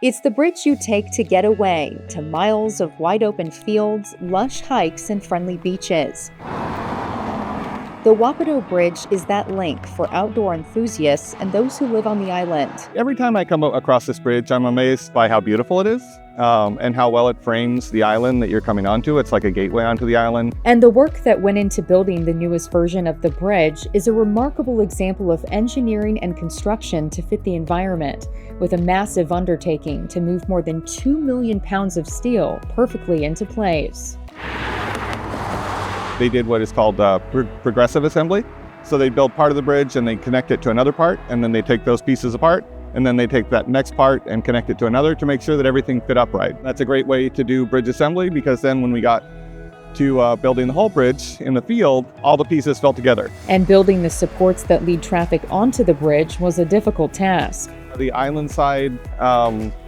It's the bridge you take to get away to miles of wide open fields, lush hikes, and friendly beaches. The Wapato Bridge is that link for outdoor enthusiasts and those who live on the island. Every time I come across this bridge, I'm amazed by how beautiful it is and how well it frames the island that you're coming onto. It's like a gateway onto the island. And the work that went into building the newest version of the bridge is a remarkable example of engineering and construction to fit the environment, with a massive undertaking to move more than 2 million pounds of steel perfectly into place. They did what is called progressive assembly. So they build part of the bridge and they connect it to another part, and then they take those pieces apart, and then they take that next part and connect it to another to make sure that everything fit upright. That's a great way to do bridge assembly, because then when we got to building the whole bridge in the field, all the pieces fell together. And building the supports that lead traffic onto the bridge was a difficult task. The island side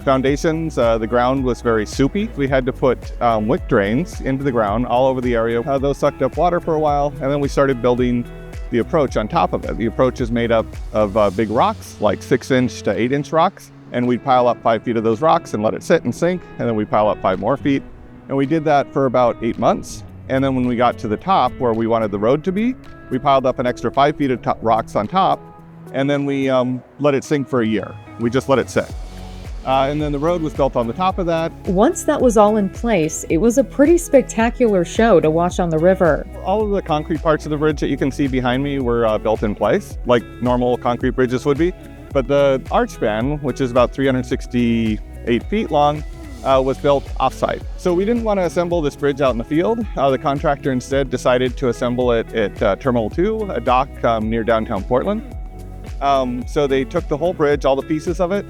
foundations, the ground was very soupy. We had to put wick drains into the ground all over the area. Those sucked up water for a while, and then we started building the approach on top of it. The approach is made up of big rocks, like 6-inch to 8-inch rocks, and we'd pile up 5 feet of those rocks and let it sit and sink, and then we pile up 5 more feet. And we did that for about 8 months. And then when we got to the top where we wanted the road to be, we piled up an extra 5 feet of rocks on top, and then we let it sink for a year. We just let it sit. And then the road was built on the top of that. Once that was all in place, it was a pretty spectacular show to watch on the river. All of the concrete parts of the bridge that you can see behind me were built in place, like normal concrete bridges would be. But the arch span, which is about 368 feet long, was built offsite. So we didn't want to assemble this bridge out in the field. The contractor instead decided to assemble it at Terminal 2, a dock near downtown Portland. So they took the whole bridge, all the pieces of it,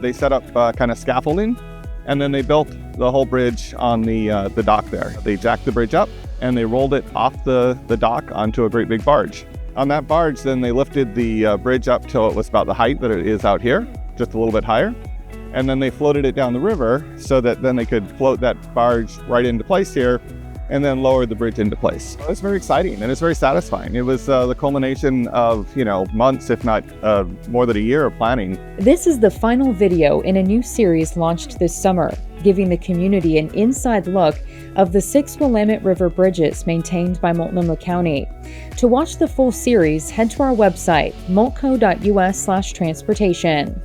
they set up kind of scaffolding, and then they built the whole bridge on the dock there. They jacked the bridge up and they rolled it off the dock onto a great big barge. On that barge, then they lifted the bridge up till it was about the height that it is out here, just a little bit higher. And then they floated it down the river so that then they could float that barge right into place here and then lower the bridge into place. It's very exciting and it's very satisfying. It was the culmination of, months, if not more than a year of planning. This is the final video in a new series launched this summer, giving the community an inside look of the 6 Willamette River bridges maintained by Multnomah County. To watch the full series, head to our website, multco.us/transportation.